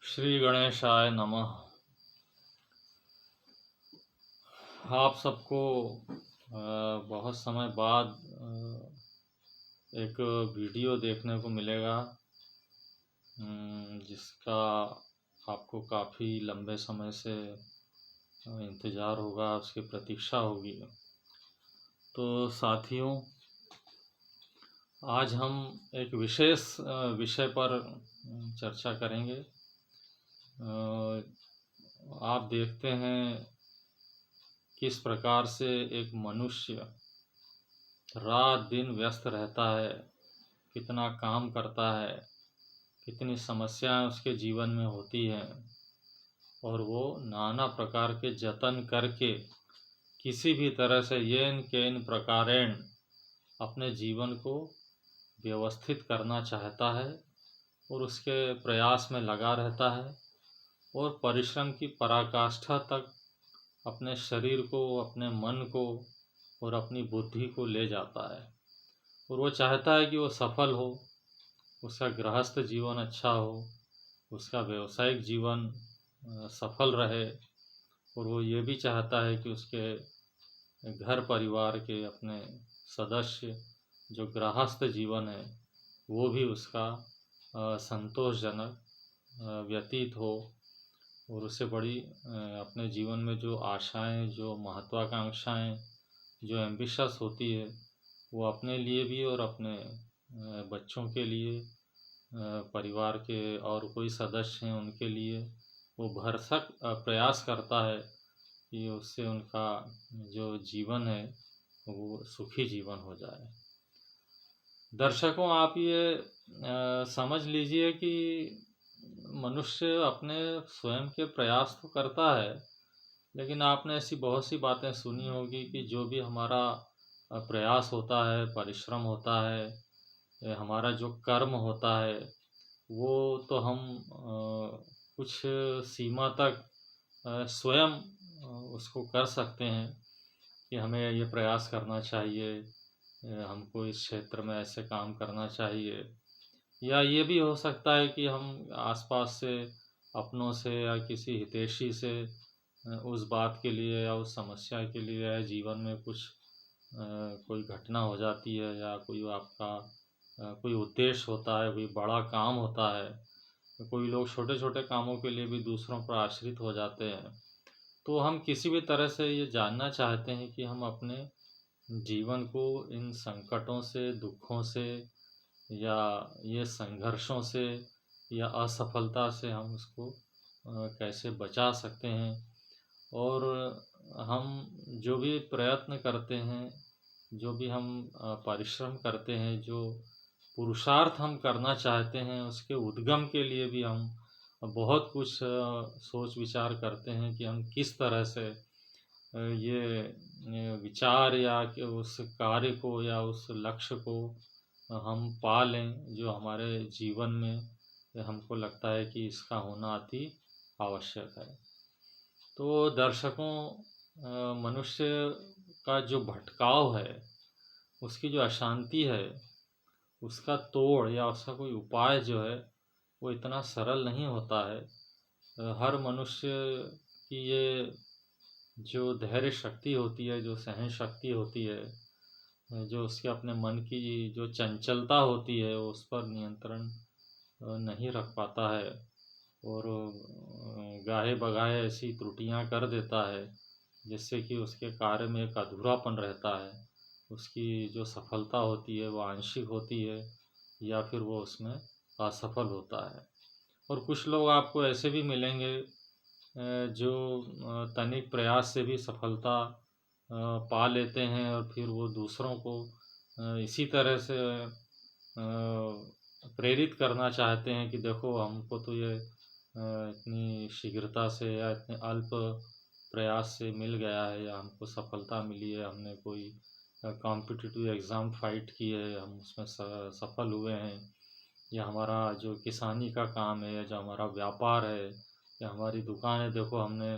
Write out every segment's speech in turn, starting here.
श्री गणेशाय नमः। आप सबको बहुत समय बाद एक वीडियो देखने को मिलेगा जिसका आपको काफ़ी लंबे समय से इंतज़ार होगा, उसकी प्रतीक्षा होगी। तो साथियों, आज हम एक विशेष विषय पर चर्चा करेंगे। आप देखते हैं किस प्रकार से एक मनुष्य रात दिन व्यस्त रहता है, कितना काम करता है, कितनी समस्याएं उसके जीवन में होती हैं, और वो नाना प्रकार के जतन करके किसी भी तरह से येन केन प्रकारेण अपने जीवन को व्यवस्थित करना चाहता है और उसके प्रयास में लगा रहता है और परिश्रम की पराकाष्ठा तक अपने शरीर को, अपने मन को और अपनी बुद्धि को ले जाता है। और वो चाहता है कि वो सफल हो, उसका गृहस्थ जीवन अच्छा हो, उसका व्यवसायिक जीवन सफल रहे, और वो ये भी चाहता है कि उसके घर परिवार के अपने सदस्य जो गृहस्थ जीवन है वो भी उसका संतोषजनक व्यतीत हो, और उससे बड़ी अपने जीवन में जो आशाएं, जो महत्वाकांक्षाएं, जो एम्बिशस होती है, वो अपने लिए भी और अपने बच्चों के लिए, परिवार के और कोई सदस्य हैं उनके लिए वो भरसक प्रयास करता है कि उससे उनका जो जीवन है वो सुखी जीवन हो जाए। दर्शकों, आप ये समझ लीजिए कि मनुष्य अपने स्वयं के प्रयास तो करता है, लेकिन आपने ऐसी बहुत सी बातें सुनी होगी कि जो भी हमारा प्रयास होता है, परिश्रम होता है, हमारा जो कर्म होता है, वो तो हम कुछ सीमा तक स्वयं उसको कर सकते हैं कि हमें ये प्रयास करना चाहिए, हमको इस क्षेत्र में ऐसे काम करना चाहिए। या ये भी हो सकता है कि हम आसपास से, अपनों से या किसी हितैषी से उस बात के लिए या उस समस्या के लिए या जीवन में कुछ कोई घटना हो जाती है, या कोई आपका कोई उद्देश्य होता है, कोई बड़ा काम होता है, तो कोई लोग छोटे छोटे कामों के लिए भी दूसरों पर आश्रित हो जाते हैं। तो हम किसी भी तरह से ये जानना चाहते हैं कि हम अपने जीवन को इन संकटों से, दुखों से, या ये संघर्षों से, या असफलता से हम उसको कैसे बचा सकते हैं। और हम जो भी प्रयत्न करते हैं, जो भी हम परिश्रम करते हैं, जो पुरुषार्थ हम करना चाहते हैं, उसके उद्गम के लिए भी हम बहुत कुछ सोच विचार करते हैं कि हम किस तरह से ये विचार या कि उस कार्य को या उस लक्ष्य को हम पा लें जो हमारे जीवन में हमको लगता है कि इसका होना अति आवश्यक है। तो दर्शकों, मनुष्य का जो भटकाव है, उसकी जो अशांति है, उसका तोड़ या उसका कोई उपाय जो है वो इतना सरल नहीं होता है। हर मनुष्य की ये जो धैर्य शक्ति होती है, जो सहन शक्ति होती है, जो उसके अपने मन की जो चंचलता होती है, उस पर नियंत्रण नहीं रख पाता है, और गाहे बगाहे ऐसी त्रुटियां कर देता है जिससे कि उसके कार्य में एक अधूरापन रहता है। उसकी जो सफलता होती है वो आंशिक होती है, या फिर वो उसमें असफल होता है। और कुछ लोग आपको ऐसे भी मिलेंगे जो तनिक प्रयास से भी सफलता पा लेते हैं, और फिर वो दूसरों को इसी तरह से प्रेरित करना चाहते हैं कि देखो, हमको तो ये इतनी शीघ्रता से या इतने अल्प प्रयास से मिल गया है, या हमको सफलता मिली है, हमने कोई कॉम्पिटिटिव एग्ज़ाम फाइट की है, हम उसमें सफल हुए हैं, या हमारा जो किसानी का काम है, या जो हमारा व्यापार है, या हमारी दुकान है, देखो हमने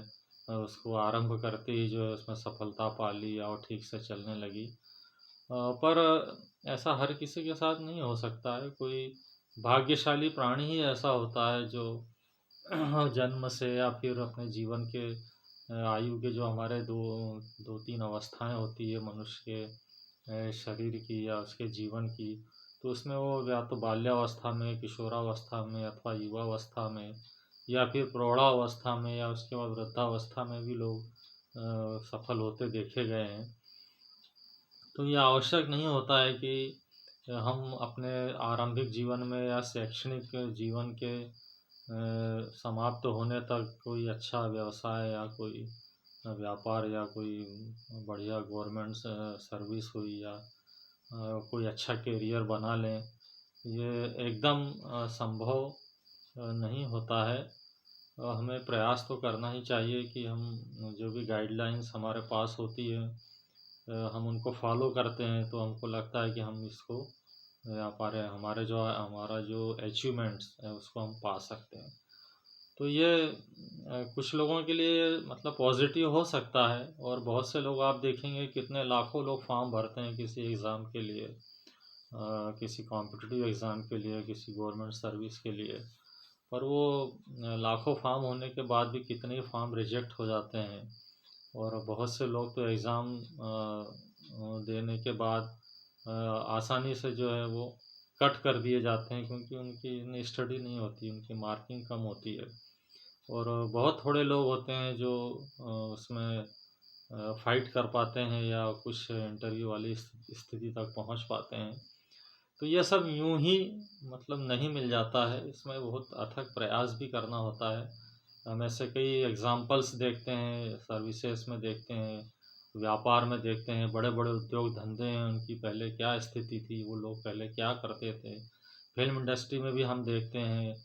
उसको आरंभ करते ही जो है उसमें सफलता पा ली और ठीक से चलने लगी। पर ऐसा हर किसी के साथ नहीं हो सकता है। कोई भाग्यशाली प्राणी ही ऐसा होता है जो जन्म से या फिर अपने जीवन के आयु के जो हमारे दो दो तीन अवस्थाएं होती है मनुष्य के शरीर की या उसके जीवन की, तो उसमें वो या तो बाल्यावस्था में, किशोरावस्था में अथवा युवावस्था में या फिर प्रौढ़ावस्था में या उसके बाद वृद्धावस्था में भी लोग सफल होते देखे गए हैं। तो ये आवश्यक नहीं होता है कि हम अपने आरंभिक जीवन में या शैक्षणिक जीवन के समाप्त होने तक कोई अच्छा व्यवसाय या कोई व्यापार या कोई बढ़िया गवर्नमेंट सर्विस हुई या कोई अच्छा करियर बना लें। ये एकदम संभव नहीं होता है। हमें प्रयास तो करना ही चाहिए कि हम जो भी गाइडलाइंस हमारे पास होती है हम उनको फॉलो करते हैं तो हमको लगता है कि हम इसको या पा रहे हैं, हमारा जो अचीवमेंट्स है उसको हम पा सकते हैं। तो ये कुछ लोगों के लिए मतलब पॉजिटिव हो सकता है, और बहुत से लोग आप देखेंगे कितने लाखों लोग फॉर्म भरते हैं किसी एग्ज़ाम के लिए, किसी कॉम्पिटिटिव एग्ज़ाम के लिए, किसी गवर्नमेंट सर्विस के लिए, पर वो लाखों फॉर्म होने के बाद भी कितने ही फॉर्म रिजेक्ट हो जाते हैं। और बहुत से लोग तो एग्ज़ाम देने के बाद आसानी से जो है वो कट कर दिए जाते हैं, क्योंकि उनकी इतनी स्टडी नहीं होती, उनकी मार्किंग कम होती है। और बहुत थोड़े लोग होते हैं जो उसमें फाइट कर पाते हैं या कुछ इंटरव्यू वाली स्थिति तक पहुंच पाते हैं। तो ये सब यूं ही मतलब नहीं मिल जाता है, इसमें बहुत अथक प्रयास भी करना होता है। हम ऐसे कई एग्जाम्पल्स देखते हैं, सर्विसेज में देखते हैं, व्यापार में देखते हैं, बड़े बड़े उद्योग धंधे हैं उनकी पहले क्या स्थिति थी, वो लोग पहले क्या करते थे। फिल्म इंडस्ट्री में भी हम देखते हैं,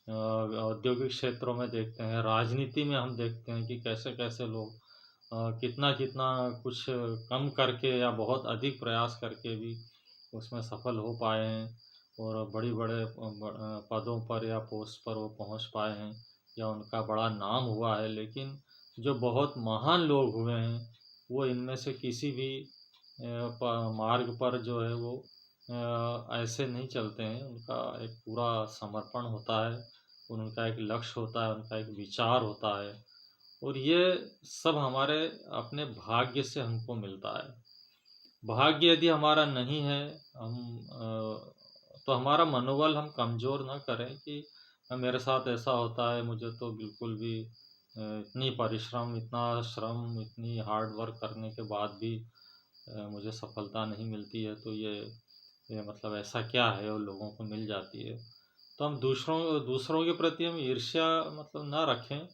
औद्योगिक क्षेत्रों में देखते हैं, राजनीति में हम देखते हैं कि कैसे कैसे लोग कितना कितना कुछ कम करके या बहुत अधिक प्रयास करके भी उसमें सफल हो पाए हैं और बड़ी बड़े पदों पर या पोस्ट पर वो पहुंच पाए हैं या उनका बड़ा नाम हुआ है। लेकिन जो बहुत महान लोग हुए हैं वो इनमें से किसी भी मार्ग पर जो है वो ऐसे नहीं चलते हैं। उनका एक पूरा समर्पण होता है, उनका एक लक्ष्य होता है, उनका एक विचार होता है, और ये सब हमारे अपने भाग्य से हमको मिलता है। भाग्य यदि हमारा नहीं है, तो हमारा मनोबल हम कमज़ोर ना करें कि मेरे साथ ऐसा होता है, मुझे तो बिल्कुल भी इतनी परिश्रम, इतना श्रम, इतनी हार्ड वर्क करने के बाद भी मुझे सफलता नहीं मिलती है, तो ये मतलब ऐसा क्या है और लोगों को मिल जाती है। तो हम दूसरों के प्रति हम ईर्ष्या मतलब ना रखें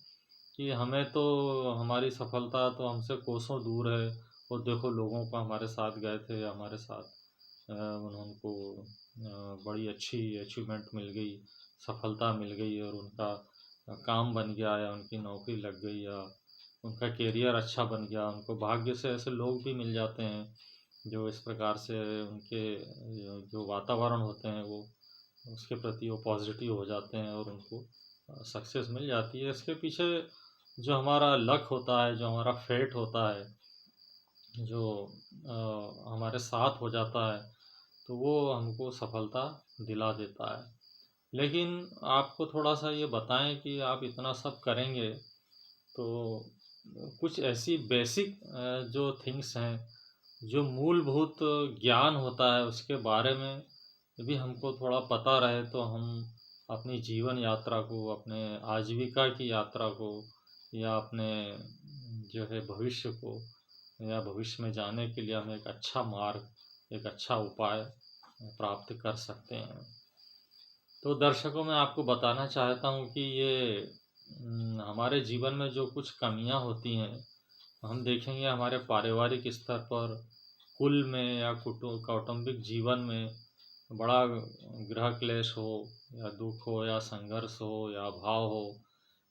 कि हमें तो हमारी सफलता तो हमसे कोसों दूर है, और देखो लोगों को हमारे साथ गए थे, हमारे साथ उनको बड़ी अच्छी अचीवमेंट मिल गई, सफलता मिल गई और उनका काम बन गया या उनकी नौकरी लग गई या उनका करियर अच्छा बन गया। उनको भाग्य से ऐसे लोग भी मिल जाते हैं जो इस प्रकार से उनके जो वातावरण होते हैं वो उसके प्रति वो पॉजिटिव हो जाते हैं और उनको सक्सेस मिल जाती है। इसके पीछे जो हमारा लक होता है, जो हमारा फेट होता है, जो हमारे साथ हो जाता है, तो वो हमको सफलता दिला देता है। लेकिन आपको थोड़ा सा ये बताएं कि आप इतना सब करेंगे तो कुछ ऐसी बेसिक जो थिंग्स हैं, जो मूलभूत ज्ञान होता है उसके बारे में भी हमको थोड़ा पता रहे, तो हम अपनी जीवन यात्रा को, अपने आजीविका की यात्रा को या अपने जो है भविष्य को या भविष्य में जाने के लिए हम एक अच्छा मार्ग, एक अच्छा उपाय प्राप्त कर सकते हैं। तो दर्शकों मैं आपको बताना चाहता हूँ कि ये हमारे जीवन में जो कुछ कमियां होती हैं, हम देखेंगे हमारे पारिवारिक स्तर पर, कुल में या कौटुंबिक जीवन में बड़ा गृह क्लेश हो या दुख हो या संघर्ष हो या अभाव हो,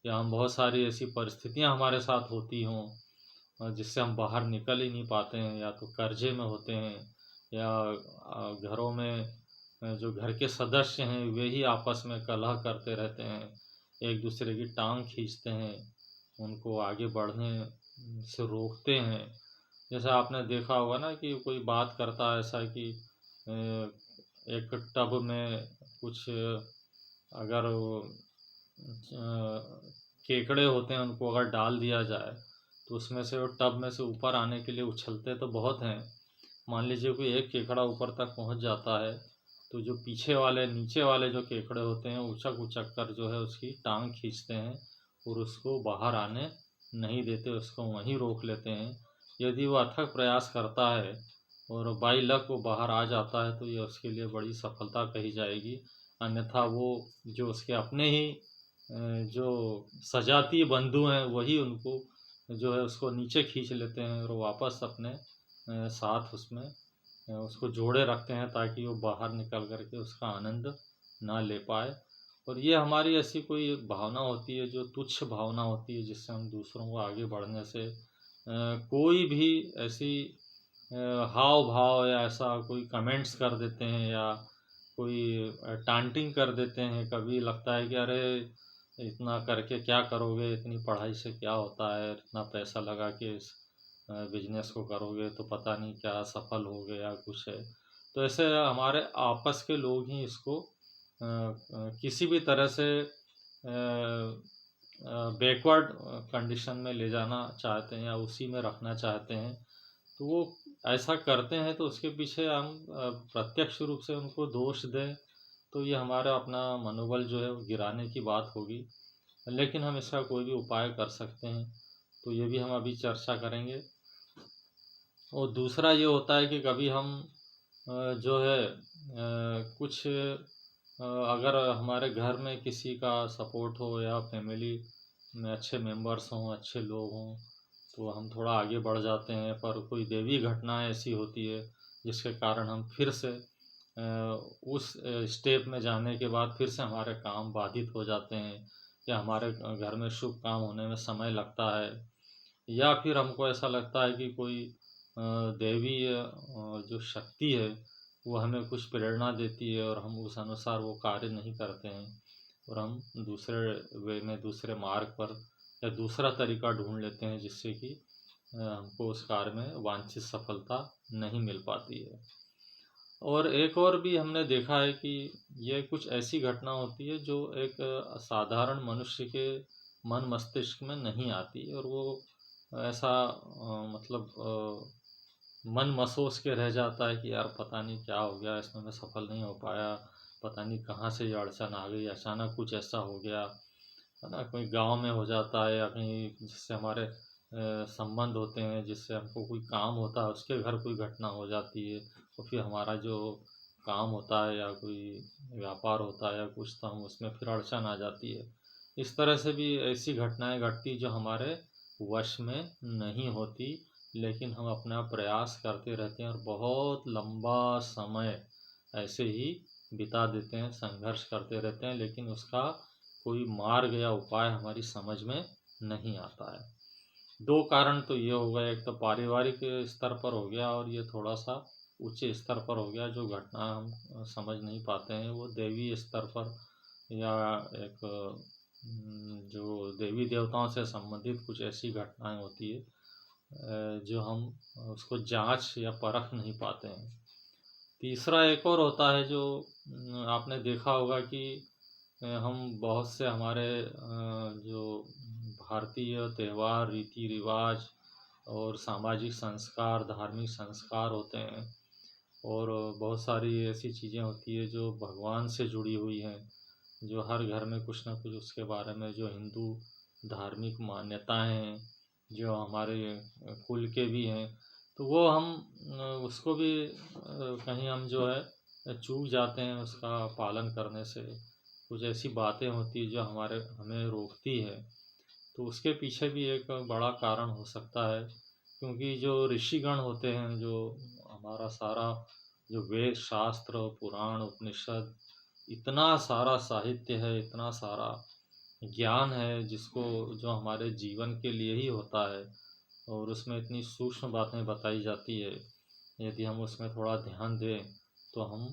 या हम बहुत सारी ऐसी परिस्थितियां हमारे साथ होती हों जिससे हम बाहर निकल ही नहीं पाते हैं, या तो कर्जे में होते हैं या घरों में जो घर के सदस्य हैं वे ही आपस में कलह करते रहते हैं, एक दूसरे की टांग खींचते हैं, उनको आगे बढ़ने से रोकते हैं। जैसे आपने देखा होगा ना कि कोई बात करता है ऐसा कि एक टब में कुछ अगर केकड़े होते हैं उनको अगर डाल दिया जाए तो उसमें से वो टब में से ऊपर आने के लिए उछलते तो बहुत हैं। मान लीजिए कोई एक केकड़ा ऊपर तक पहुंच जाता है तो जो पीछे वाले नीचे वाले जो केकड़े होते हैं उचक उचक कर जो है उसकी टांग खींचते हैं और उसको बाहर आने नहीं देते, उसको वहीं रोक लेते हैं। यदि वो अथक प्रयास करता है और बाई लक वो बाहर आ जाता है तो ये उसके लिए बड़ी सफलता कही जाएगी। अन्यथा वो जो उसके अपने ही जो सजातीय बंधु हैं वही उनको जो है उसको नीचे खींच लेते हैं और वापस अपने साथ उसमें उसको जोड़े रखते हैं ताकि वो बाहर निकल करके उसका आनंद ना ले पाए। और ये हमारी ऐसी कोई एक भावना होती है जो तुच्छ भावना होती है जिससे हम दूसरों को आगे बढ़ने से कोई भी ऐसी हाव भाव या ऐसा कोई कमेंट्स कर देते हैं या कोई टांटिंग कर देते हैं। कभी लगता है कि अरे इतना करके क्या करोगे, इतनी पढ़ाई से क्या होता है, इतना पैसा लगा के इस बिजनेस को करोगे तो पता नहीं क्या सफल हो गया कुछ है। तो ऐसे हमारे आपस के लोग ही इसको किसी भी तरह से बैकवर्ड कंडीशन में ले जाना चाहते हैं या उसी में रखना चाहते हैं। तो वो ऐसा करते हैं तो उसके पीछे हम प्रत्यक्ष रूप से उनको दोष दें तो ये हमारा अपना मनोबल जो है वो गिराने की बात होगी। लेकिन हम इसका कोई भी उपाय कर सकते हैं, तो ये भी हम अभी चर्चा करेंगे। और दूसरा ये होता है कि कभी हम जो है कुछ अगर हमारे घर में किसी का सपोर्ट हो या फैमिली में अच्छे मेंबर्स हों, अच्छे लोग हों, तो हम थोड़ा आगे बढ़ जाते हैं। पर कोई दैवीय घटना ऐसी होती है जिसके कारण हम फिर से उस स्टेप में जाने के बाद फिर से हमारे काम बाधित हो जाते हैं या हमारे घर में शुभ काम होने में समय लगता है। या फिर हमको ऐसा लगता है कि कोई दैवीय जो शक्ति है वो हमें कुछ प्रेरणा देती है और हम उस अनुसार वो कार्य नहीं करते हैं और हम दूसरे वे में दूसरे मार्ग पर या दूसरा तरीका ढूंढ लेते हैं जिससे कि हमको उस कार्य में वांछित सफलता नहीं मिल पाती है। और एक और भी हमने देखा है कि ये कुछ ऐसी घटना होती है जो एक साधारण मनुष्य के मन मस्तिष्क में नहीं आती और वो ऐसा मतलब मन मसोस के रह जाता है कि यार पता नहीं क्या हो गया, इसमें मैं सफल नहीं हो पाया, पता नहीं कहाँ से ये अड़चन आ गई, अचानक कुछ ऐसा हो गया है ना। कोई गांव में हो जाता है या कहीं जिससे हमारे संबंध होते हैं, जिससे हमको कोई काम होता है उसके घर कोई घटना हो जाती है तो फिर हमारा जो काम होता है या कोई व्यापार होता है या कुछ तो हम उसमें फिर अड़चन आ जाती है। इस तरह से भी ऐसी घटनाएं घटती जो हमारे वश में नहीं होती, लेकिन हम अपना प्रयास करते रहते हैं और बहुत लंबा समय ऐसे ही बिता देते हैं, संघर्ष करते रहते हैं, लेकिन उसका कोई मार्ग या उपाय हमारी समझ में नहीं आता है। दो कारण तो ये हो गए, एक तो पारिवारिक स्तर पर हो गया और ये थोड़ा सा उच्च स्तर पर हो गया जो घटना हम समझ नहीं पाते हैं। वो देवी स्तर पर या एक जो देवी देवताओं से संबंधित कुछ ऐसी घटनाएं होती है जो हम उसको जांच या परख नहीं पाते हैं। तीसरा एक और होता है जो आपने देखा होगा कि हम बहुत से हमारे जो भारतीय त्यौहार, रीति रिवाज और सामाजिक संस्कार, धार्मिक संस्कार होते हैं और बहुत सारी ऐसी चीज़ें होती है जो भगवान से जुड़ी हुई हैं, जो हर घर में कुछ ना कुछ उसके बारे में जो हिंदू धार्मिक मान्यताएं हैं, जो हमारे कुल के भी हैं, तो वो हम उसको भी कहीं हम जो है चूक जाते हैं उसका पालन करने से। कुछ ऐसी बातें होती हैं जो हमें रोकती है, तो उसके पीछे भी एक बड़ा कारण हो सकता है। क्योंकि जो ऋषिगण होते हैं, जो हमारा सारा जो वेद शास्त्र पुराण उपनिषद, इतना सारा साहित्य है, इतना सारा ज्ञान है जिसको जो हमारे जीवन के लिए ही होता है और उसमें इतनी सूक्ष्म बातें बताई जाती है। यदि हम उसमें थोड़ा ध्यान दें तो हम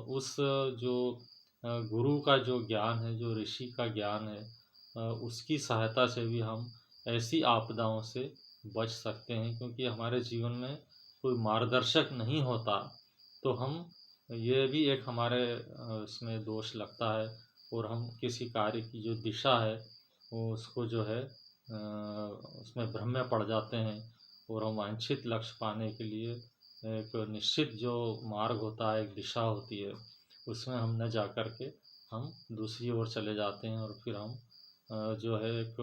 उस जो गुरु का जो ज्ञान है, जो ऋषि का ज्ञान है, उसकी सहायता से भी हम ऐसी आपदाओं से बच सकते हैं। क्योंकि हमारे जीवन में कोई मार्गदर्शक नहीं होता तो हम ये भी एक हमारे इसमें दोष लगता है और हम किसी कार्य की जो दिशा है वो उसको जो है उसमें भ्रम में पड़ जाते हैं और हम वांछित लक्ष्य पाने के लिए एक निश्चित जो मार्ग होता है, एक दिशा होती है, उसमें हम न जा कर के हम दूसरी ओर चले जाते हैं और फिर हम जो है एक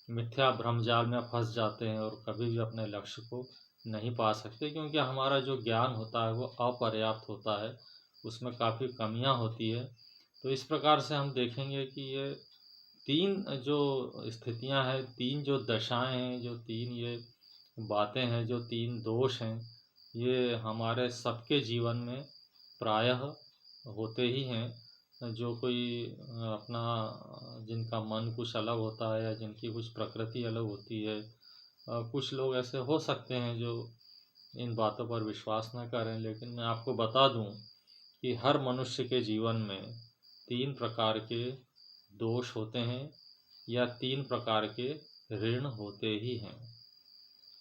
मिथ्या भ्रमजाल में फंस जाते हैं और कभी भी अपने लक्ष्य को नहीं पा सकते, क्योंकि हमारा जो ज्ञान होता है वो अपर्याप्त होता है, उसमें काफ़ी कमियां होती है। तो इस प्रकार से हम देखेंगे कि ये तीन जो स्थितियां हैं, तीन जो दशाएं हैं, जो तीन ये बातें हैं, जो तीन दोष हैं, ये हमारे सबके जीवन में प्रायः होते ही हैं। जो कोई अपना जिनका मन कुछ अलग होता है या जिनकी कुछ प्रकृति अलग होती है, कुछ लोग ऐसे हो सकते हैं जो इन बातों पर विश्वास न करें, लेकिन मैं आपको बता दूं कि हर मनुष्य के जीवन में तीन प्रकार के दोष होते हैं या तीन प्रकार के ऋण होते ही हैं।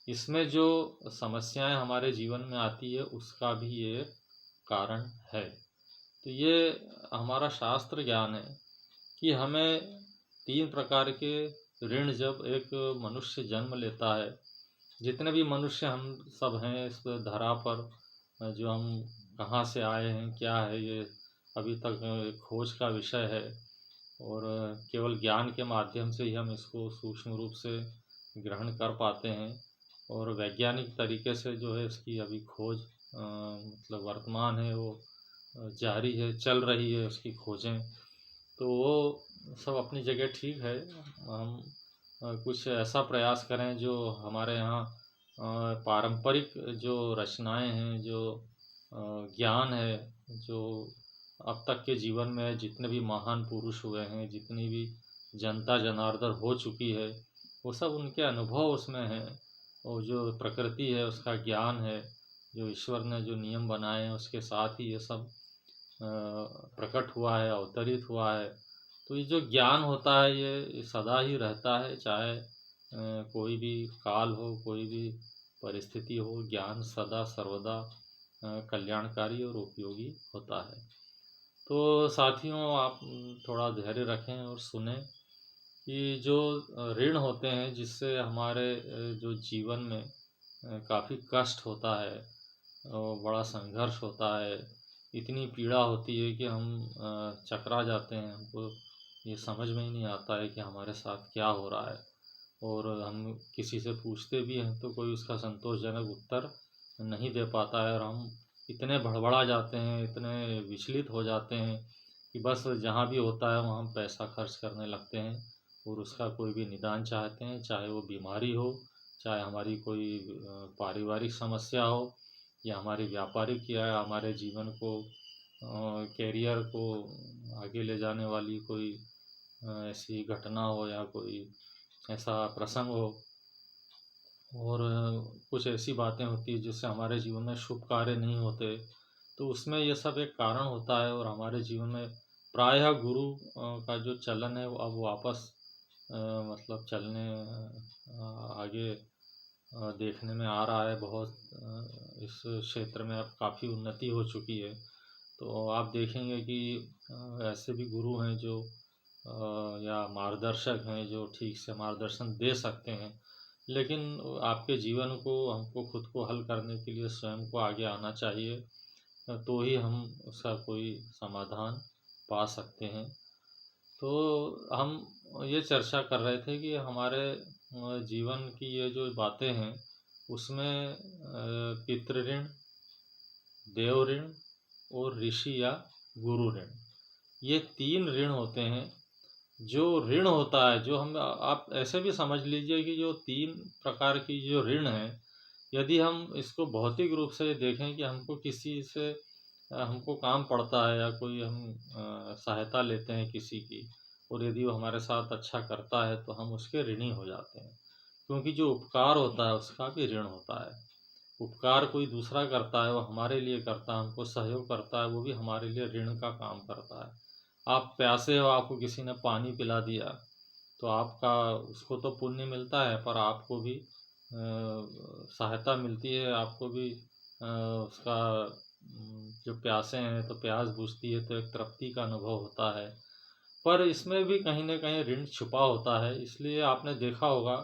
इसमें जो समस्याएं हमारे जीवन में आती है उसका भी ये कारण है। तो ये हमारा शास्त्र ज्ञान है कि हमें तीन प्रकार के ऋण, जब एक मनुष्य जन्म लेता है, जितने भी मनुष्य हम सब हैं इस धरा पर, जो हम कहाँ से आए हैं, क्या है ये अभी तक खोज का विषय है और केवल ज्ञान के माध्यम से ही हम इसको सूक्ष्म रूप से ग्रहण कर पाते हैं और वैज्ञानिक तरीके से जो है इसकी अभी खोज मतलब वर्तमान है, वो जारी है, चल रही है उसकी खोजें। तो वो सब अपनी जगह ठीक है। हम कुछ ऐसा प्रयास करें जो हमारे यहाँ पारंपरिक जो रचनाएं हैं, जो ज्ञान है, जो अब तक के जीवन में जितने भी महान पुरुष हुए हैं, जितनी भी जनता जनार्दन हो चुकी है, वो सब उनके अनुभव उसमें हैं और जो प्रकृति है उसका ज्ञान है, जो ईश्वर ने जो नियम बनाए हैं उसके साथ ही ये सब प्रकट हुआ है, अवतरित हुआ है। तो ये जो ज्ञान होता है ये सदा ही रहता है, चाहे कोई भी काल हो, कोई भी परिस्थिति हो, ज्ञान सदा सर्वदा कल्याणकारी और उपयोगी होता है। तो साथियों, आप थोड़ा धैर्य रखें और सुने कि जो ऋण होते हैं जिससे हमारे जो जीवन में काफ़ी कष्ट होता है और बड़ा संघर्ष होता है, इतनी पीड़ा होती है कि हम चकरा जाते हैं, हमको ये समझ में ही नहीं आता है कि हमारे साथ क्या हो रहा है। और हम किसी से पूछते भी हैं तो कोई उसका संतोषजनक उत्तर नहीं दे पाता है और हम इतने भड़बड़ा जाते हैं, इतने विचलित हो जाते हैं कि बस जहाँ भी होता है वहाँ हम पैसा खर्च करने लगते हैं और उसका कोई भी निदान चाहते हैं, चाहे वो बीमारी हो, चाहे हमारी कोई पारिवारिक समस्या हो या हमारी व्यापारिक या हमारे जीवन को कैरियर को आगे ले जाने वाली कोई ऐसी घटना हो या कोई ऐसा प्रसंग हो और कुछ ऐसी बातें होती हैं जिससे हमारे जीवन में शुभ कार्य नहीं होते, तो उसमें ये सब एक कारण होता है। और हमारे जीवन में प्रायः गुरु का जो चलन है वो अब वापस मतलब चलने आगे देखने में आ रहा है। बहुत इस क्षेत्र में अब काफ़ी उन्नति हो चुकी है। तो आप देखेंगे कि ऐसे भी गुरु हैं जो या मार्गदर्शक हैं जो ठीक से मार्गदर्शन दे सकते हैं, लेकिन आपके जीवन को, हमको खुद को हल करने के लिए स्वयं को आगे आना चाहिए, तो ही हम उसका कोई समाधान पा सकते हैं। तो हम ये चर्चा कर रहे थे कि हमारे जीवन की ये जो बातें हैं उसमें पितृ ऋण, देव ऋण और ऋषि या गुरु ऋण, ये तीन ऋण होते हैं। जो ऋण होता है, जो हम आप ऐसे भी समझ लीजिए कि जो तीन प्रकार की जो ऋण है, यदि हम इसको भौतिक रूप से देखें कि हमको किसी से हमको काम पड़ता है या कोई हम सहायता लेते हैं किसी की, और यदि वो हमारे साथ अच्छा करता है तो हम उसके ऋणी हो जाते हैं, क्योंकि जो उपकार होता है उसका भी ऋण होता है। उपकार कोई दूसरा करता है, वो हमारे लिए करता है, हमको सहयोग करता है, वो भी हमारे लिए ऋण का काम करता है। आप प्यासे हो, आपको किसी ने पानी पिला दिया, तो आपका उसको तो पुण्य मिलता है, पर आपको भी सहायता मिलती है, आपको भी उसका जो प्यासे हैं तो प्यास बुझती है, तो एक तृप्ति का अनुभव होता है। पर इसमें भी कहीं न कहीं ऋण छुपा होता है। इसलिए आपने देखा होगा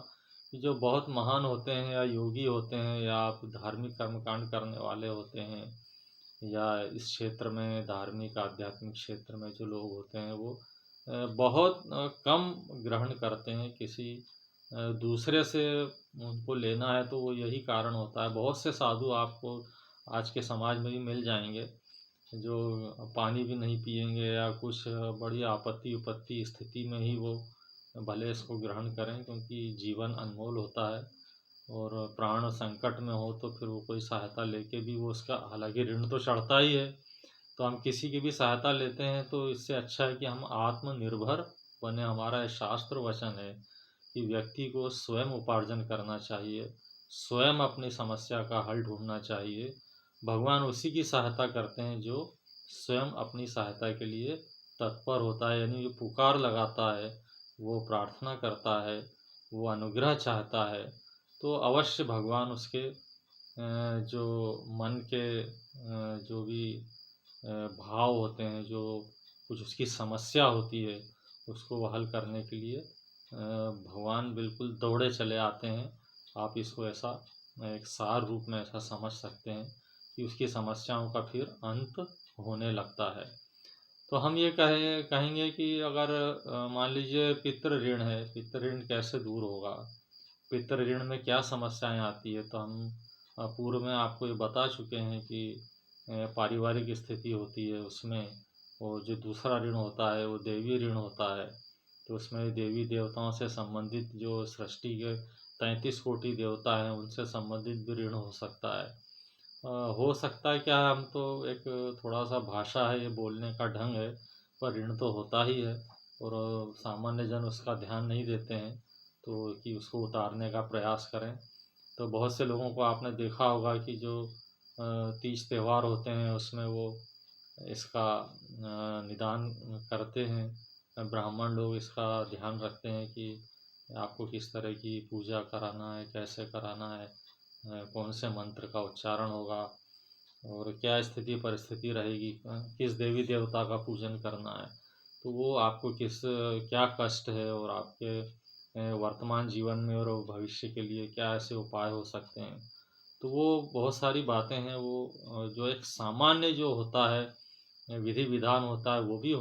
कि जो बहुत महान होते हैं या योगी होते हैं या आप धार्मिक कर्मकांड करने वाले होते हैं या इस क्षेत्र में धार्मिक आध्यात्मिक क्षेत्र में जो लोग होते हैं वो बहुत कम ग्रहण करते हैं किसी दूसरे से। उनको लेना है तो वो यही कारण होता है। बहुत से साधु आपको आज के समाज में भी मिल जाएंगे जो पानी भी नहीं पिएंगे या कुछ बड़ी आपत्ति विपत्ति स्थिति में ही वो भले इसको ग्रहण करें, क्योंकि जीवन अनमोल होता है और प्राण संकट में हो तो फिर वो कोई सहायता लेके भी वो उसका, हालांकि ऋण तो चढ़ता ही है, तो हम किसी की भी सहायता लेते हैं तो इससे अच्छा है कि हम आत्मनिर्भर बने। हमारा शास्त्र वचन है कि व्यक्ति को स्वयं उपार्जन करना चाहिए, स्वयं अपनी समस्या का हल ढूंढना चाहिए। भगवान उसी की सहायता करते हैं जो स्वयं अपनी सहायता के लिए तत्पर होता है, यानी जो पुकार लगाता है, वो प्रार्थना करता है, वो अनुग्रह चाहता है, तो अवश्य भगवान उसके जो मन के जो भी भाव होते हैं, जो कुछ उसकी समस्या होती है, उसको वो हल करने के लिए भगवान बिल्कुल दौड़े चले आते हैं। आप इसको ऐसा एक सार रूप में ऐसा समझ सकते हैं कि उसकी समस्याओं का फिर अंत होने लगता है। तो हम ये कहेंगे कि अगर मान लीजिए पितृ ऋण है, पितृ ऋण कैसे दूर होगा, पितृ ऋण में क्या समस्याएं आती है, तो हम पूर्व में आपको ये बता चुके हैं कि पारिवारिक स्थिति होती है उसमें, और जो दूसरा ऋण होता है वो देवी ऋण होता है। तो उसमें देवी देवताओं से संबंधित जो सृष्टि के 33 कोटि देवता हैं उनसे संबंधित भी ऋण हो सकता है। हो सकता है क्या, हम तो एक थोड़ा सा भाषा है, ये बोलने का ढंग है, पर ऋण तो होता ही है और सामान्य जन उसका ध्यान नहीं देते हैं, तो कि उसको उतारने का प्रयास करें। तो बहुत से लोगों को आपने देखा होगा कि जो तीज त्यौहार होते हैं उसमें वो इसका निदान करते हैं। ब्राह्मण लोग इसका ध्यान रखते हैं कि आपको किस तरह की पूजा कराना है, कैसे कराना है, कौन से मंत्र का उच्चारण होगा और क्या स्थिति परिस्थिति रहेगी, किस देवी देवता का पूजन करना है, तो वो आपको किस क्या कष्ट है और आपके वर्तमान जीवन में और भविष्य के लिए क्या ऐसे उपाय हो सकते हैं। तो वो बहुत सारी बातें हैं, वो जो एक सामान्य जो होता है विधि विधान होता है वो भी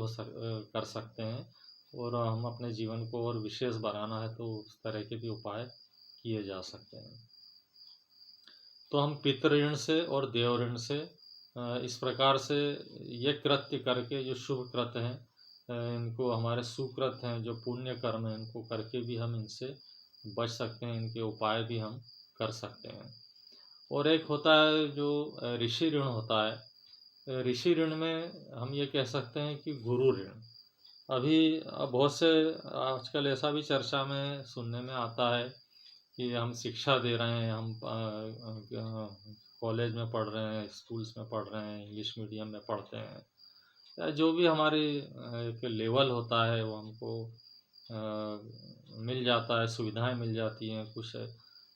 कर सकते हैं, और हम अपने जीवन को और विशेष बनाना है तो उस तरह के भी उपाय किए जा सकते हैं। तो हम पितृ ऋण से और देव ऋण से इस प्रकार से ये कृत्य करके जो शुभ कृत्य हैं, इनको हमारे सुकृत हैं जो पुण्य कर्म हैं, इनको करके भी हम इनसे बच सकते हैं, इनके उपाय भी हम कर सकते हैं। और एक होता है जो ऋषि ऋण होता है। ऋषि ऋण में हम ये कह सकते हैं कि गुरु ऋण। अभी बहुत से आजकल ऐसा भी चर्चा में सुनने में आता है कि हम शिक्षा दे रहे हैं, हम कॉलेज में पढ़ रहे हैं, स्कूल्स में पढ़ रहे हैं, इंग्लिश मीडियम में पढ़ते हैं, या जो भी हमारी एक लेवल होता है वो हमको मिल जाता है, सुविधाएं मिल जाती हैं कुछ है।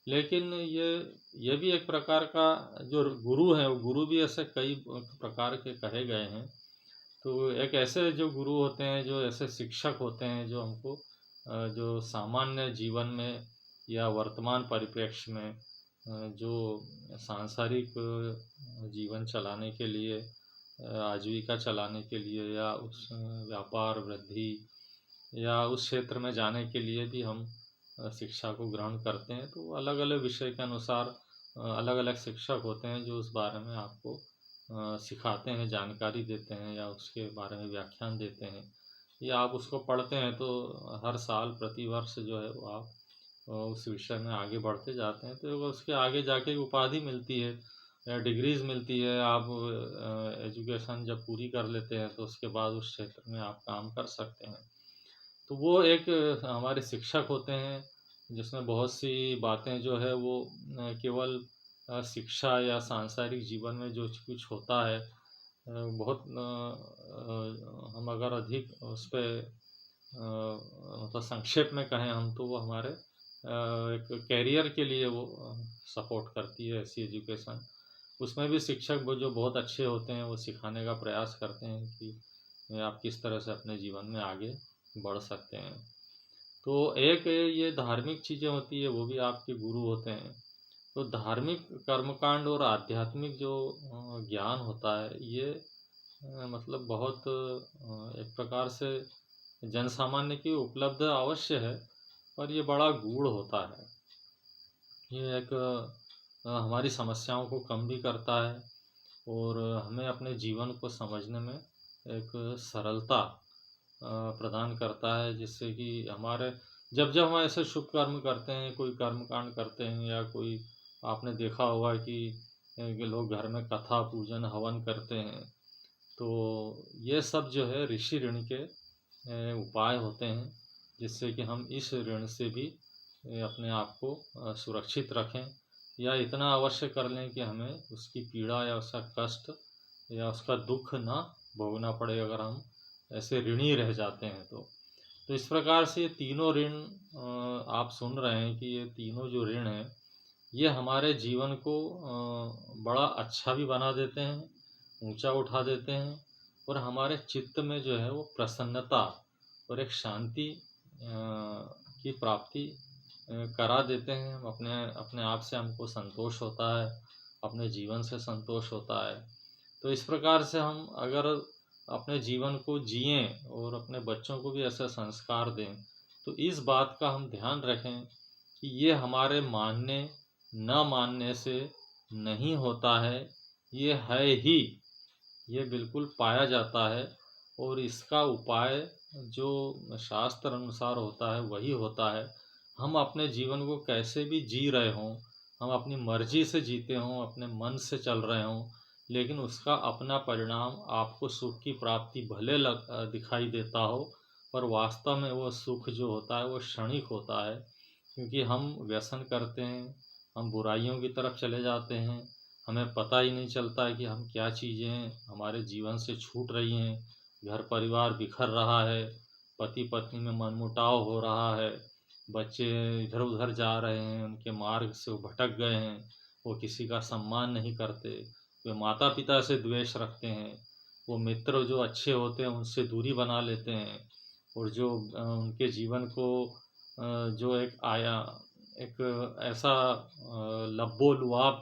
लेकिन ये भी एक प्रकार का जो गुरु है, वो गुरु भी ऐसे कई प्रकार के कहे गए हैं। तो एक ऐसे जो गुरु होते हैं, जो ऐसे शिक्षक होते हैं जो हमको जो सामान्य जीवन में या वर्तमान परिप्रेक्ष्य में जो सांसारिक जीवन चलाने के लिए, आजीविका चलाने के लिए या उस व्यापार वृद्धि या उस क्षेत्र में जाने के लिए भी हम शिक्षा को ग्रहण करते हैं। तो अलग अलग विषय के अनुसार अलग अलग शिक्षक होते हैं जो उस बारे में आपको सिखाते हैं, जानकारी देते हैं या उसके बारे में व्याख्यान देते हैं, या आप उसको पढ़ते हैं तो हर साल प्रतिवर्ष जो है वो आप उस विषय में आगे बढ़ते जाते हैं, तो उसके आगे जाके उपाधि मिलती है या डिग्रीज़ मिलती है। आप एजुकेशन जब पूरी कर लेते हैं तो उसके बाद उस क्षेत्र में आप काम कर सकते हैं। तो वो एक हमारे शिक्षक होते हैं, जिसमें बहुत सी बातें जो है वो केवल शिक्षा या सांसारिक जीवन में जो कुछ होता है बहुत हम अगर अधिक उस पे मतलब संक्षेप में कहें हम, तो वो हमारे एक करियर के लिए वो सपोर्ट करती है ऐसी एजुकेशन। उसमें भी शिक्षक वो जो बहुत अच्छे होते हैं वो सिखाने का प्रयास करते हैं कि आप किस तरह से अपने जीवन में आगे बढ़ सकते हैं। तो एक ये धार्मिक चीज़ें होती है, वो भी आपके गुरु होते हैं। तो धार्मिक कर्मकांड और आध्यात्मिक जो ज्ञान होता है, ये मतलब बहुत एक प्रकार से जन सामान्य की उपलब्ध अवश्य है, पर ये बड़ा गूढ़ होता है। ये एक हमारी समस्याओं को कम भी करता है और हमें अपने जीवन को समझने में एक सरलता प्रदान करता है, जिससे कि हमारे जब जब हम ऐसे शुभ कर्म करते हैं, कोई कर्मकांड करते हैं, या कोई आपने देखा होगा कि लोग घर में कथा पूजन हवन करते हैं, तो ये सब जो है ऋषि ऋण के उपाय होते हैं, जिससे कि हम इस ऋण से भी अपने आप को सुरक्षित रखें, या इतना अवश्य कर लें कि हमें उसकी पीड़ा या उसका कष्ट या उसका दुख ना भोगना पड़े, अगर हम ऐसे ऋणी रह जाते हैं तो इस प्रकार से ये तीनों ऋण आप सुन रहे हैं कि ये तीनों जो ऋण हैं, ये हमारे जीवन को बड़ा अच्छा भी बना देते हैं, ऊंचा उठा देते हैं, और हमारे चित्त में जो है वो प्रसन्नता और एक शांति की प्राप्ति करा देते हैं। हम अपने अपने आप से हमको संतोष होता है, अपने जीवन से संतोष होता है। तो इस प्रकार से हम अगर अपने जीवन को जिएं और अपने बच्चों को भी ऐसा संस्कार दें, तो इस बात का हम ध्यान रखें कि ये हमारे मानने न मानने से नहीं होता है, ये है ही, ये बिल्कुल पाया जाता है, और इसका उपाय जो शास्त्र अनुसार होता है वही होता है। हम अपने जीवन को कैसे भी जी रहे हों, हम अपनी मर्जी से जीते हों, अपने मन से चल रहे हों, लेकिन उसका अपना परिणाम आपको सुख की प्राप्ति भले दिखाई देता हो, पर वास्तव में वो सुख जो होता है वो क्षणिक होता है, क्योंकि हम व्यसन करते हैं, हम बुराइयों की तरफ चले जाते हैं, हमें पता ही नहीं चलता है कि हम क्या चीज़ें हमारे जीवन से छूट रही हैं, घर परिवार बिखर रहा है, पति पत्नी में मनमुटाव हो रहा है, बच्चे इधर उधर जा रहे हैं, उनके मार्ग से वो भटक गए हैं, वो किसी का सम्मान नहीं करते, वे माता पिता से द्वेष रखते हैं, वो मित्र जो अच्छे होते हैं उनसे दूरी बना लेते हैं, और जो उनके जीवन को जो एक ऐसा लब्बो लुआब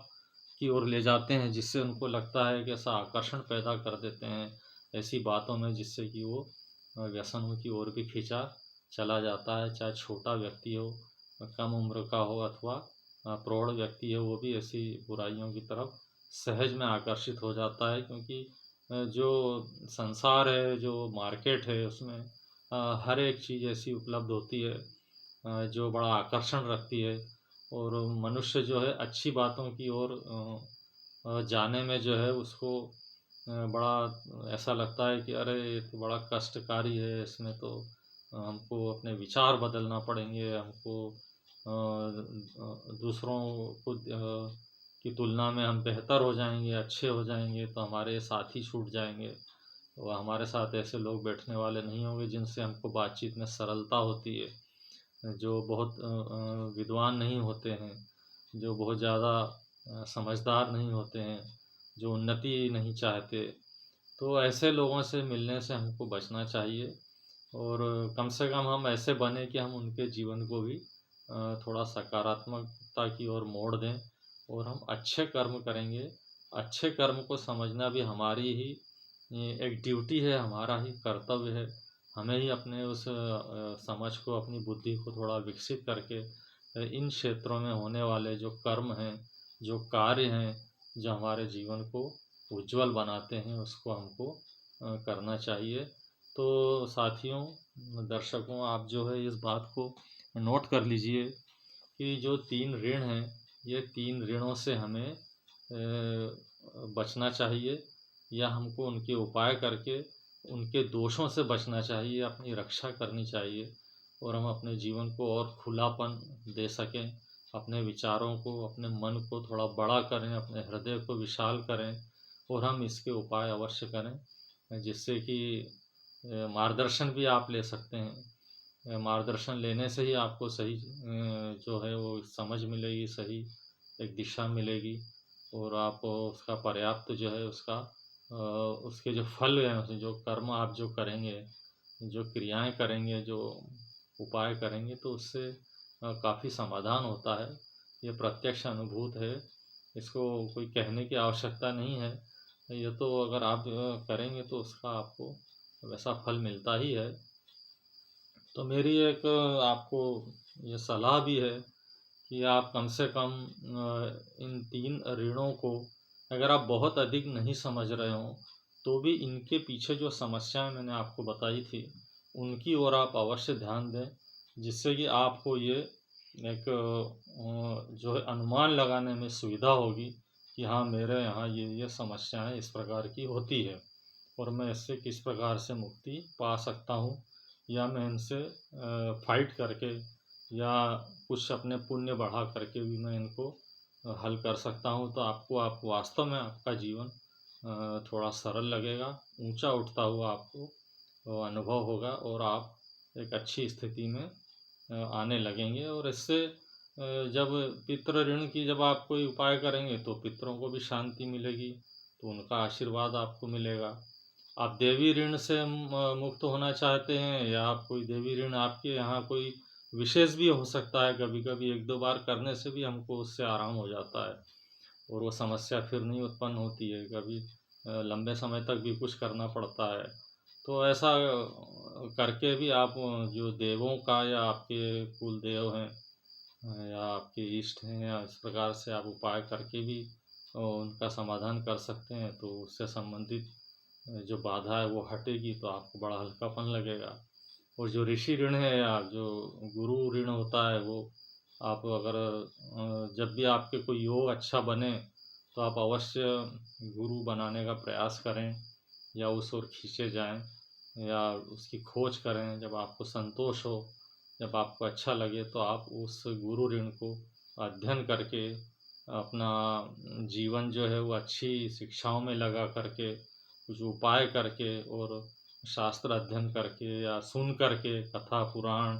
की ओर ले जाते हैं, जिससे उनको लगता है कि ऐसा आकर्षण पैदा कर देते हैं ऐसी बातों में, जिससे कि वो व्यसनों की ओर भी खींचा चला जाता है। चाहे छोटा व्यक्ति हो, कम उम्र का हो, अथवा प्रौढ़ व्यक्ति हो, वो भी ऐसी बुराइयों की तरफ सहज में आकर्षित हो जाता है, क्योंकि जो संसार है, जो मार्केट है, उसमें हर एक चीज़ ऐसी उपलब्ध होती है जो बड़ा आकर्षण रखती है, और मनुष्य जो है अच्छी बातों की ओर जाने में जो है उसको बड़ा ऐसा लगता है कि अरे ये तो बड़ा कष्टकारी है, इसमें तो हमको अपने विचार बदलना पड़ेंगे, हमको दूसरों को की तुलना में हम बेहतर हो जाएंगे, अच्छे हो जाएंगे, तो हमारे साथी छूट जाएंगे, तो हमारे साथ ऐसे लोग बैठने वाले नहीं होंगे जिनसे हमको बातचीत में सरलता होती है, जो बहुत विद्वान नहीं होते हैं, जो बहुत ज़्यादा समझदार नहीं होते हैं, जो उन्नति नहीं चाहते। तो ऐसे लोगों से मिलने से हमको बचना चाहिए, और कम से कम हम ऐसे बने कि हम उनके जीवन को भी थोड़ा सकारात्मकता की ओर मोड़ दें, और हम अच्छे कर्म करेंगे। अच्छे कर्म को समझना भी हमारी ही एक ड्यूटी है, हमारा ही कर्तव्य है। हमें ही अपने उस समझ को, अपनी बुद्धि को थोड़ा विकसित करके इन क्षेत्रों में होने वाले जो कर्म हैं, जो कार्य हैं, जो हमारे जीवन को उज्जवल बनाते हैं, उसको हमको करना चाहिए। तो साथियों, दर्शकों, आप जो है इस बात को नोट कर लीजिए कि जो 3 ऋण हैं, ये 3 ऋणों से हमें बचना चाहिए, या हमको उनके उपाय करके उनके दोषों से बचना चाहिए, अपनी रक्षा करनी चाहिए, और हम अपने जीवन को और खुलापन दे सकें, अपने विचारों को, अपने मन को थोड़ा बड़ा करें, अपने हृदय को विशाल करें, और हम इसके उपाय अवश्य करें, जिससे कि मार्गदर्शन भी आप ले सकते हैं। मार्गदर्शन लेने से ही आपको सही जो है वो समझ मिलेगी, सही एक दिशा मिलेगी, और आप उसका पर्याप्त जो है उसका उसके जो फल हैं, जो कर्म आप जो करेंगे, जो क्रियाएं करेंगे, जो उपाय करेंगे, तो उससे काफ़ी समाधान होता है। ये प्रत्यक्ष अनुभूत है, इसको कोई कहने की आवश्यकता नहीं है। ये तो अगर आप करेंगे तो उसका आपको वैसा फल मिलता ही है। तो मेरी एक आपको ये सलाह भी है कि आप कम से कम इन 3 ऋणों को, अगर आप बहुत अधिक नहीं समझ रहे हों, तो भी इनके पीछे जो समस्याएं मैंने आपको बताई थी, उनकी ओर आप अवश्य ध्यान दें, जिससे कि आपको ये एक जो है अनुमान लगाने में सुविधा होगी कि हाँ, मेरे यहाँ ये समस्याएं इस प्रकार की होती है और मैं इससे किस प्रकार से मुक्ति पा सकता हूँ, या मैं इनसे फाइट करके या कुछ अपने पुण्य बढ़ा करके भी मैं इनको हल कर सकता हूँ। तो आप वास्तव में आपका जीवन थोड़ा सरल लगेगा, ऊंचा उठता हुआ आपको अनुभव होगा और आप एक अच्छी स्थिति में आने लगेंगे। और इससे जब पितृ ऋण की जब आप कोई उपाय करेंगे तो पितरों को भी शांति मिलेगी, तो उनका आशीर्वाद आपको मिलेगा। आप देवी ऋण से मुक्त होना चाहते हैं, या आप कोई देवी ऋण आपके यहाँ कोई विशेष भी हो सकता है, कभी कभी 1-2 बार करने से भी हमको उससे आराम हो जाता है और वो समस्या फिर नहीं उत्पन्न होती है। कभी लंबे समय तक भी कुछ करना पड़ता है। तो ऐसा करके भी आप जो देवों का या आपके कुल देव हैं या आपके इष्ट हैं, या इस प्रकार से आप उपाय करके भी उनका समाधान कर सकते हैं, तो उससे संबंधित जो बाधा है वो हटेगी, तो आपको बड़ा हल्कापन लगेगा। और जो ऋषि ऋण है या जो गुरु ऋण होता है, वो आप अगर जब भी आपके कोई योग अच्छा बने, तो आप अवश्य गुरु बनाने का प्रयास करें या उस ओर खींचे जाएं या उसकी खोज करें। जब आपको संतोष हो, जब आपको अच्छा लगे, तो आप उस गुरु ऋण को अध्ययन करके अपना जीवन जो है वो अच्छी शिक्षाओं में लगा करके, कुछ उपाय करके और शास्त्र अध्ययन करके या सुन करके कथा पुराण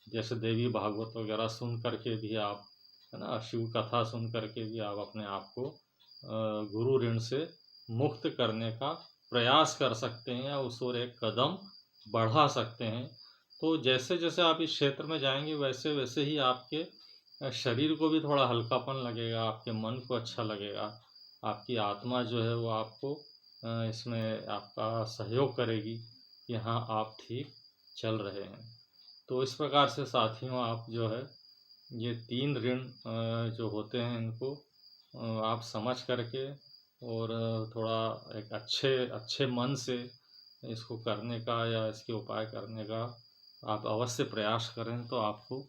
जैसे देवी भागवत वगैरह सुन करके भी आप, है ना, शिव कथा सुन करके भी आप अपने आप को गुरु ऋण से मुक्त करने का प्रयास कर सकते हैं या उस ओर एक कदम बढ़ा सकते हैं। तो जैसे जैसे आप इस क्षेत्र में जाएंगे, वैसे वैसे ही आपके शरीर को भी थोड़ा हल्कापन लगेगा, आपके मन को अच्छा लगेगा, आपकी आत्मा जो है वो आपको इसमें आपका सहयोग करेगी कि हाँ, आप ठीक चल रहे हैं। तो इस प्रकार से साथियों, आप जो है ये 3 ऋण जो होते हैं, इनको आप समझ करके और थोड़ा एक अच्छे अच्छे मन से इसको करने का या इसके उपाय करने का आप अवश्य प्रयास करें, तो आपको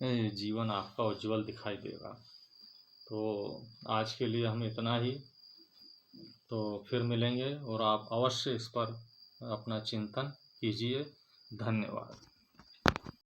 जीवन आपका उज्जवल दिखाई देगा। तो आज के लिए हम इतना ही, तो फिर मिलेंगे और आप अवश्य इस पर अपना चिंतन कीजिए। धन्यवाद।